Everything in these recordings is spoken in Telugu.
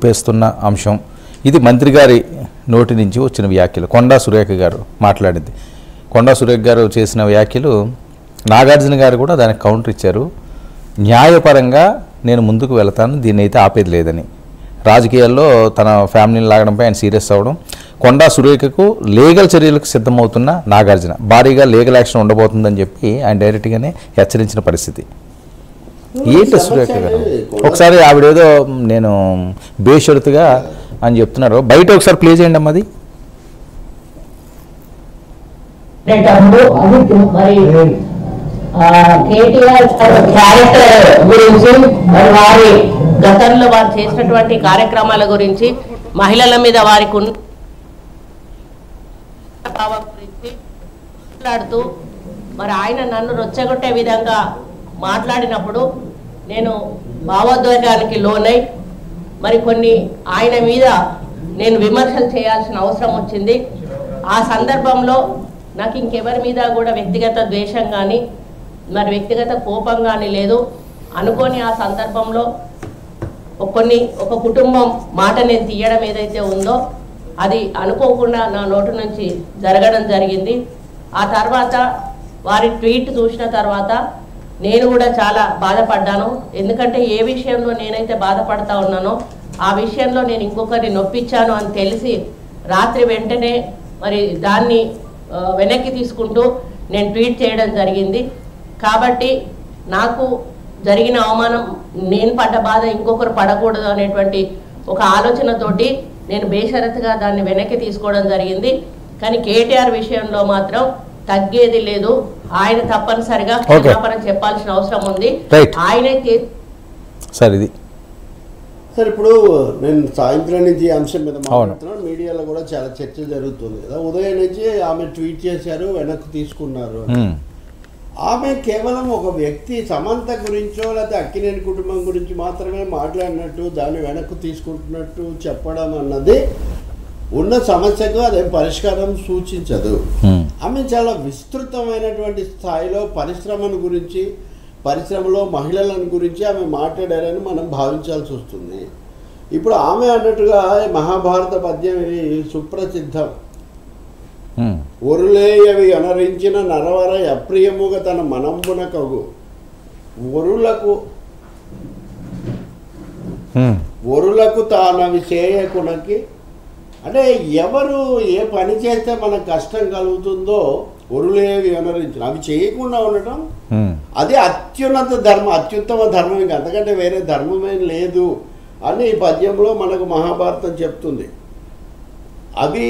కుదిపేస్తున్న అంశం. ఇది మంత్రి గారి నోటి నుంచి వచ్చిన వ్యాఖ్యలు. కొండా సురేఖ గారు మాట్లాడింది. కొండా సురేఖ గారు చేసిన వ్యాఖ్యలు నాగార్జున గారు కూడా దానికి కౌంటర్ ఇచ్చారు. న్యాయపరంగా నేను ముందుకు వెళతాను, దీన్ని అయితే ఆపేది లేదని. రాజకీయాల్లో తన ఫ్యామిలీని లాగడంపై ఆయన సీరియస్ అవ్వడం. కొండా సురేఖకు లీగల్ చర్యలకు సిద్ధమవుతున్న నాగార్జున భారీగా లీగల్ యాక్షన్ ఉండబోతుందని చెప్పి ఆయన డైరెక్ట్గానే హెచ్చరించిన పరిస్థితి. ఏంటి సురేఖ గారు ఒకసారి ఆవిడేదో నేను బేషరతుగా అని చెప్తున్నారు, బయట ఒకసారి ప్లే చేయండి అమ్మది. కేటీఆర్ క్యారెక్టర్ గురించి వారి గతంలో వారు చేసినటువంటి కార్యక్రమాల గురించి మహిళల మీద వారికి గురించి మాట్లాడుతూ మరి ఆయన నన్ను రొచ్చగొట్టే విధంగా మాట్లాడినప్పుడు నేను భావోద్వేగానికి లోనై మరి కొన్ని ఆయన మీద నేను విమర్శలు చేయాల్సిన అవసరం వచ్చింది. ఆ సందర్భంలో నాకు ఇంకెవరి మీద కూడా వ్యక్తిగత ద్వేషం కానీ మరి వ్యక్తిగత కోపం కానీ లేదు. అనుకోని ఆ సందర్భంలో ఒక కుటుంబం మాట నేను తీయడం ఏదైతే ఉందో అది అనుకోకుండా నా నోటి నుంచి జరగడం జరిగింది. ఆ తర్వాత వారి ట్వీట్ చూసిన తర్వాత నేను కూడా చాలా బాధపడ్డాను. ఎందుకంటే ఏ విషయంలో నేనైతే బాధపడతా ఉన్నానో ఆ విషయంలో నేను ఇంకొకరిని నొప్పించాను అని తెలిసి రాత్రి వెంటనే మరి దాన్ని వెనక్కి తీసుకుంటూ నేను ట్వీట్ చేయడం జరిగింది. కాబట్టి నాకు జరిగిన అవమానం, నేను పడ్డ బాధ ఇంకొకరు పడకూడదు అనేటువంటి ఒక ఆలోచనతోటి నేను బేషరతుగా దాన్ని వెనక్కి తీసుకోవడం జరిగింది. కానీ కేటీఆర్ విషయంలో మాత్రం తగ్గేది లేదు. ఆయన తప్పనిసరిగా క్షమాపణ చెప్పాల్సిన అవసరం ఉంది. ఆయనే సార్ ఇప్పుడు నేను సాయంత్రం నుంచి ఈ అంశం మీద మాట్లాడుతున్నాను. మీడియాలో కూడా చాలా చర్చ జరుగుతుంది కదా. ఉదయం నుంచి ఆమె ట్వీట్ చేశారు, వెనక్కి తీసుకున్నారు. ఆమె కేవలం ఒక వ్యక్తి సమంత గురించో లేకపోతే అక్కినేని కుటుంబం గురించి మాత్రమే మాట్లాడినట్టు దాన్ని వెనక్కి తీసుకుంటున్నట్టు చెప్పడం అన్నది ఉన్న సమస్యకు అదేం పరిష్కారం సూచించదు. ఆమె చాలా విస్తృతమైనటువంటి స్థాయిలో పరిశ్రమను గురించి, పరిశ్రమలో మహిళలను గురించి ఆమె మాట్లాడారని మనం భావించాల్సి వస్తుంది. ఇప్పుడు ఆమె అన్నట్టుగా మహాభారత పద్యం సుప్రసిద్ధం. ఒరులేయవి అనరించిన నరవర అప్రియముగా తన మనంబున కగు ఒరులకు తానవి చేయకునకి. అంటే ఎవరు ఏ పని చేస్తే మనకు కష్టం కలుగుతుందో ఒరులేవి అనరించిన అవి చేయకుండా ఉండటం అది అత్యున్నత ధర్మం, అత్యుత్తమ ధర్మం. ఇంకా అంతకంటే వేరే ధర్మమే లేదు అని ఈ పద్యంలో మనకు మహాభారతం చెప్తుంది. అవి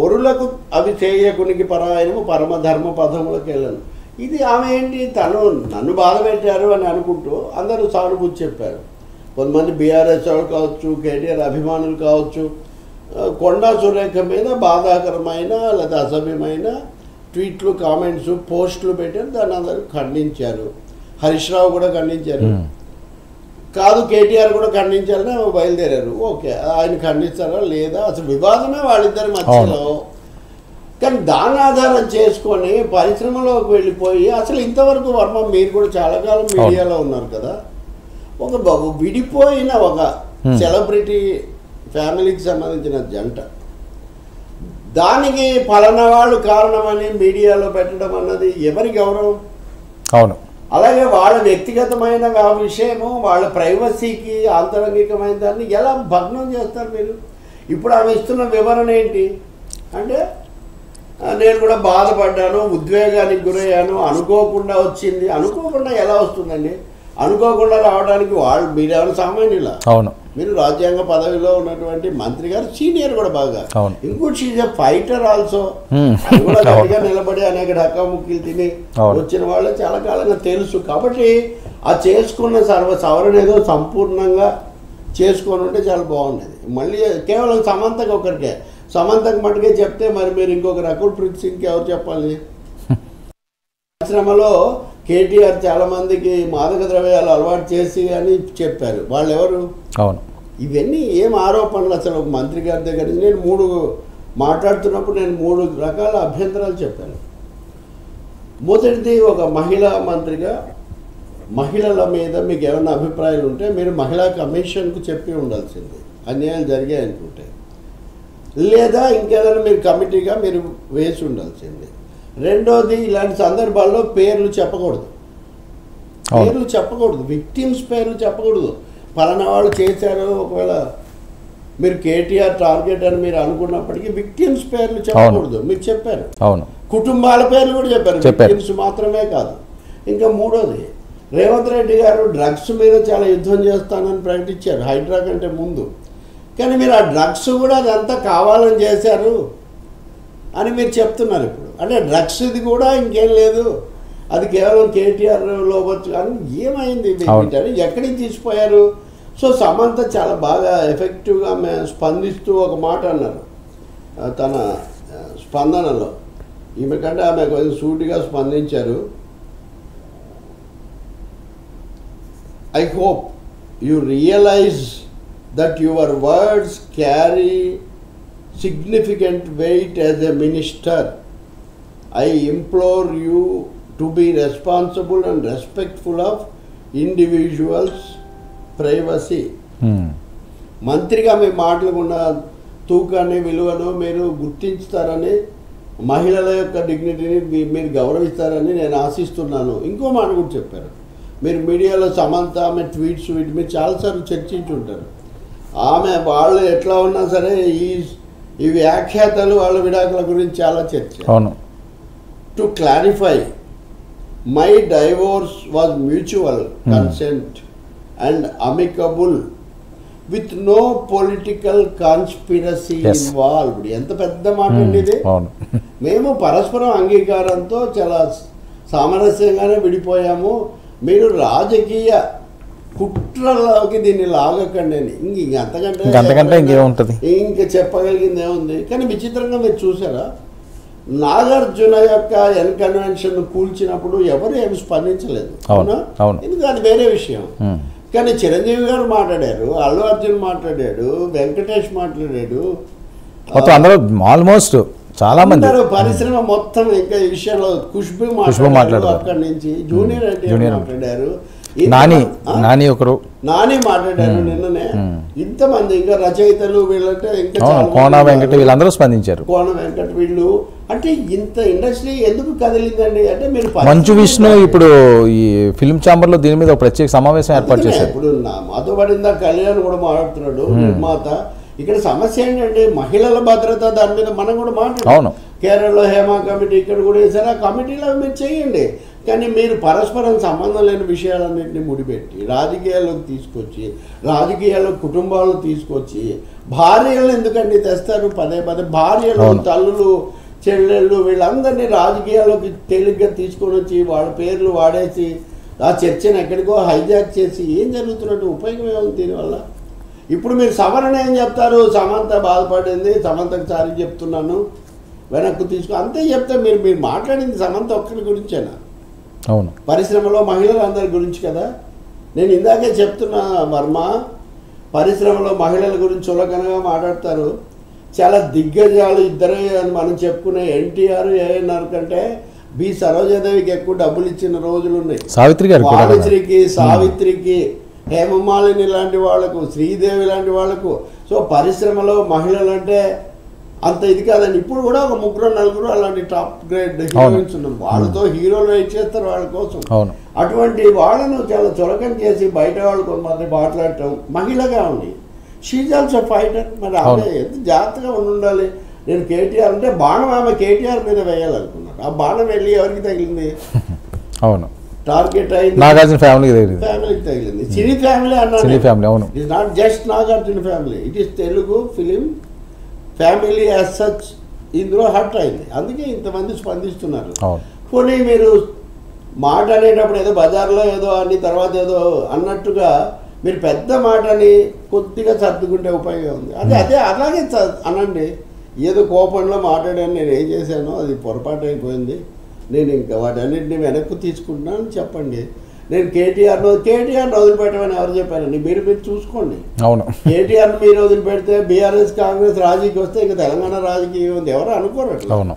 ఒరులకు అవి చేయకునికి పరాయణము పరమధర్మ పదములకు వెళ్ళను. ఇది ఆమె ఏంటి, నన్ను బాధ పెట్టారు అని అనుకుంటూ అందరూ సానుభూతి చెప్పారు. కొంతమంది బీఆర్ఎస్ వాళ్ళు కావచ్చు, కేటీఆర్ అభిమానులు కావచ్చు, కొండా సురేఖ మీద బాధాకరమైన లేదా అసభ్యమైన ట్వీట్లు, కామెంట్స్, పోస్టులు పెట్టారు. దాన్ని అందరూ ఖండించారు. హరీష్ రావు కూడా ఖండించారు. కాదు కేటీఆర్ కూడా ఖండించారని బయలుదేరారు. ఓకే, ఆయన ఖండిస్తారా లేదా అసలు వివాదమే వాళ్ళిద్దరి మధ్యలో. కానీ దాన్ని ఆధారం చేసుకొని పరిశ్రమలోకి వెళ్ళిపోయి అసలు ఇంతవరకు వర్మ మీరు కూడా చాలా కాలం మీడియాలో ఉన్నారు కదా, ఒక విడిపోయిన ఒక సెలబ్రిటీ ఫ్యామిలీకి సంబంధించిన జంట దానికి పలానా వాళ్ళు కారణమని మీడియాలో పెట్టడం అన్నది ఎవరి గౌరవం? అవును. అలాగే వాళ్ళ వ్యక్తిగతమైన విషయము, వాళ్ళ ప్రైవసీకి ఆంతరంగికమైన దాన్ని ఎలా భగ్నం చేస్తారు మీరు? ఇప్పుడు ఆమె ఇస్తున్న వివరణ ఏంటి అంటే, నేను కూడా బాధపడ్డాను, ఉద్వేగానికి గురయ్యాను, అనుకోకుండా వచ్చింది. అనుకోకుండా ఎలా వస్తుందండి? అనుకోకుండా రావడానికి మీరేమైనా సామాన్యులా? అవును. మీరు రాజ్యాంగ పదవిలో ఉన్నటువంటి మంత్రి గారు, సీనియర్ కూడా బాగా. ఇంకోటి షీజ్ ఎ ఫైటర్ ఆల్సో. కూడా గట్టిగా నిలబడి అనేక ఢక్కాముక్కీలు తిని వచ్చిన వాళ్ళు చాలా కాలంగా తెలుసు. కాబట్టి ఆ చేసుకున్న సవరణ ఏదో సంపూర్ణంగా చేసుకొని ఉంటే చాలా బాగుండేది. మళ్ళీ కేవలం సమంతకు ఒకరికే, సమంతకు మటుకే చెప్తే మరి మీరు ఇంకొక రకుల్ ప్రీత్ సింగ్కి ఎవరు చెప్పాలి? పరిశ్రమలో కేటీఆర్ చాలా మందికి మాదక ద్రవ్యాలు అలవాటు చేసి అని చెప్పారు. వాళ్ళు ఎవరు? అవును. ఇవన్నీ ఏం ఆరోపణలు? అసలు ఒక మంత్రి గారి దగ్గర నేను మాట్లాడుతున్నప్పుడు నేను 3 రకాల అభ్యంతరాలు చెప్పాను. మొదటిది, ఒక మహిళా మంత్రిగా మహిళల మీద మీకు ఏమైనా అభిప్రాయాలు ఉంటే మీరు మహిళా కమిషన్కు చెప్పి ఉండాల్సింది. అన్యాయాలు జరిగాయి అనుకుంటే, లేదా ఇంకేదైనా మీరు కమిటీగా మీరు వేసి ఉండాల్సింది. రెండోది, ఇలాంటి సందర్భాల్లో పేర్లు చెప్పకూడదు, విక్టిమ్స్ పేర్లు చెప్పకూడదు. పలానా వాళ్ళు చేశారు, ఒకవేళ మీరు కేటీఆర్ టార్గెట్ అని మీరు అనుకున్నప్పటికీ విక్టిమ్స్ పేర్లు చెప్పకూడదు. మీరు చెప్పారు, అవును, కుటుంబాల పేర్లు కూడా చెప్పారు, విక్టిమ్స్ మాత్రమే కాదు. ఇంకా మూడోది, రేవంత్ రెడ్డి గారు డ్రగ్స్ మీద చాలా యుద్ధం చేస్తానని ప్రకటించారు హైడ్రా కంటే ముందు. కానీ మీరు ఆ డ్రగ్స్ కూడా అదంతా కావాలని చేశారు అని మీరు చెప్తున్నారు ఇప్పుడు. అంటే డ్రగ్స్ ఇది కూడా ఇంకేం లేదు, అది కేవలం కేటీఆర్ లోవచ్చు అని ఏమైంది, ఎక్కడికి తీసిపోయారు? సో సమంత చాలా బాగా ఎఫెక్టివ్గా స్పందిస్తూ ఒక మాట అన్నారు తన స్పందనలో. ఈమె కంటే ఆమె కొంచెం సూటిగా స్పందించారు. I hope you realize that your words carry significant weight as a minister. I implore you to be responsible and respectful of individuals' privacy. మంత్రిగా మీ మాటలకు ఉన్న తూకాన్ని విలువను మీరు గుర్తించుతారని, మహిళల యొక్క డిగ్నిటీని మీరు గౌరవిస్తారని నేను ఆశిస్తున్నాను. ఇంకో మాట కూడా చెప్పారు. మీరు మీడియాలో సమంత ఆమె ట్వీట్స్ వీటి మీద చాలాసార్లు చర్చించుంటారు. ఆమె వాళ్ళు ఎట్లా ఉన్నా సరే ఈ వ్యాఖ్యాతలు వాళ్ళ విడాకుల గురించి చాలా చర్చ. To clarify, my divorce was mutual consent and amicable with no political conspiracy involved. ఎంత పెద్ద మాట అండి ఇది. మేము పరస్పరం అంగీకారంతో చాలా సామరస్యంగానే విడిపోయాము, మీరు రాజకీయ కుట్రలోకి దీన్ని లాగకండి అని. అంతకంటే ఇంకేముంటుంది, ఇంకా చెప్పగలిగింది ఏముంది? కానీ విచిత్రంగా మీరు చూసారా, నాగార్జున యొక్క కన్వెన్షన్ కూల్చినప్పుడు ఎవరు ఏమి స్పందించలేదు. అవునా? ఎందుకంటే అది వేరే విషయం. కానీ చిరంజీవి గారు మాట్లాడారు, అల్లు అర్జున్ మాట్లాడాడు, వెంకటేష్ మాట్లాడాడు, ఆల్మోస్ట్ చాలా మంది పరిశ్రమ మొత్తం. ఇంకా ఈ విషయంలో ఖుష్బూ మాట్లాడారు, అక్కడి నుంచి జూనియర్ ఎన్టీఆర్ మాట్లాడారు, నాని మాట్లాడారు నిన్ననే. ఇంతమంది ఇంకా రచయితలు వీళ్ళంటే ఇంకా కోన వెంకట వీళ్ళందరూ స్పందించారు. కోన వెంకట వీళ్ళు అంటే ఇంత ఇండస్ట్రీ ఎందుకు కదిలిందండి అంటే మీరు మంచు విష్ణు ఇప్పుడు ఈ ఫిల్మ్ ఛాంబర్ లో దీని మీద ఒక ప్రత్యేక సమావేశం ఏర్పాటు చేశారు. ఇప్పుడు మాతో పడిందా కళ్యాణ్ కూడా మాట్లాడుతున్నాడు, నిర్మాత. ఇక్కడ సమస్య ఏంటంటే మహిళల భద్రత, దాని మీద మనం కూడా మాట్లాడాం. కేరళలో హేమా కమిటీ ఇక్కడ కూడా వేసారు, ఆ కమిటీలో మీరు చేయండి. కానీ మీరు పరస్పరం సంబంధం లేని విషయాలన్నింటినీ ముడిపెట్టి రాజకీయాల్లోకి తీసుకొచ్చి, రాజకీయాల్లో కుటుంబాలు తీసుకొచ్చి, భార్యలను ఎందుకండి తెస్తారు పదే పదే? భార్యలు, తల్లులు, చెల్లెళ్ళు వీళ్ళందరినీ రాజకీయాల్లోకి తేలిగ్గా తీసుకొని వచ్చి వాళ్ళ పేర్లు వాడేసి ఆ చర్చను ఎక్కడికో హైజాక్ చేసి ఏం జరుగుతున్నట్టు ఉపయోగం ఏముంది దీనివల్ల? ఇప్పుడు మీరు సవరణ ఏం చెప్తారు? సమంత బాధపడింది, సమంతకు సారి చెప్తున్నాను, వెనక్కు తీసుకో అంతే చెప్తే మీరు మాట్లాడింది సమంత ఒక్కరి గురించేనా? అవును, పరిశ్రమలో మహిళలందరి గురించి కదా. నేను ఇందాకే చెప్తున్నా వర్మ, పరిశ్రమలో మహిళల గురించి చులకనగా మాట్లాడతారు. చాలా దిగ్గజాలు ఇద్దరే అని మనం చెప్పుకునే ఎన్టీఆర్, ఏఎన్ఆర్ కంటే బి సరోజాదేవికి ఎక్కువ డబ్బులు ఇచ్చిన రోజులు ఉన్నాయి. వాణిశ్రీకి, సావిత్రికి, హేమమాలిని లాంటి వాళ్లకు, శ్రీదేవి లాంటి వాళ్లకు. సో పరిశ్రమలో మహిళలు అంటే అంత ఇది కాదండి. ఇప్పుడు కూడా ఒక 3-4 అలాంటి టాప్ గ్రేడ్ హీరోయిన్స్ ఉన్నారు, వాళ్ళతో హీరోలు వెయిట్ చేస్తారు వాళ్ళ కోసం. అటువంటి వాళ్ళను చాలా చులకన చేసి బయట వాళ్ళు కొంతమంది మాట్లాడటం, మహిళగా ఉంది. She's also fighter. మరి ఆమె ఎంత జాగ్రత్తగా ఉండాలి. నేను కేటీఆర్ అంటే బాణం ఆమె కేటీఆర్ మీద వేయాలనుకున్నాను, ఆ బాణం వెళ్ళి ఎవరికి తగిలింది? అవును, టార్గెట్ అయింది నాగార్జున ఫ్యామిలీకి తగిలింది. సినీ ఫ్యామిలీ అన్నాను, it is not just Nagarjuna family, it is Telugu film family as such. ఇందులో హర్ట్ అయింది, అందుకే ఇంతమంది స్పందిస్తున్నారు. పోనీ మీరు మాట్లాడేటప్పుడు ఏదో బజార్లో ఏదో అని తర్వాత ఏదో అన్నట్టుగా మీరు పెద్ద మాటని కొద్దిగా సర్దుకుంటే ఉపయోగం ఉంది. అదే అలాగే అనండి. ఏదో కోపంలో మాట్లాడాను, నేను ఏం చేశానో అది పొరపాటు అయిపోయింది, నేను ఇంకా వాటన్నింటినీ వెనక్కు తీసుకుంటున్నాను చెప్పండి. నేను కేటీఆర్ను వదిలిపెట్టమని ఎవరు చెప్పారండి? మీరు చూసుకోండి. అవును, కేటీఆర్ని మీరు వదిలిపెడితే బీఆర్ఎస్ కాంగ్రెస్ రాజకీయం వస్తే ఇంకా తెలంగాణ రాజకీయం ఉంది, ఎవరు అనుకోరు అట్లా.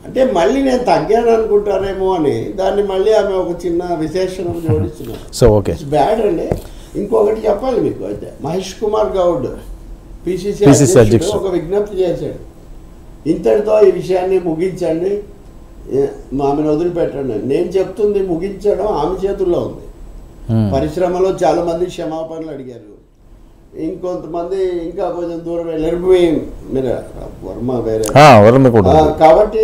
అంటే మళ్ళీ నేను తగ్గాను అనుకుంటారేమో అని దాన్ని మళ్ళీ ఆమె ఒక చిన్న విశేషణం జోడిస్తున్నారు. సో ఓకే, బ్యాడ్ అండి. ఇంకొకటి చెప్పాలి మీకు, అయితే మహేష్ కుమార్ గౌడ్ పిసిసి PCC అధ్యక్షుడు అధ్యక్షుడు. ఒక విజ్ఞప్తి చేశాడు, ఇంతటితో ఈ విషయాన్ని ముగించండి, ఆమెను వదిలిపెట్టండి. నేను చెప్తుంది ముగించడం ఆమె చేతుల్లో ఉంది. పరిశ్రమలో చాలా మంది క్షమాపణలు అడిగారు, ఇంకొంతమంది ఇంకా కొంచెం దూరం వెళ్ళారు. మీరు వర్మ వేరే వర్మ కూడా కాబట్టి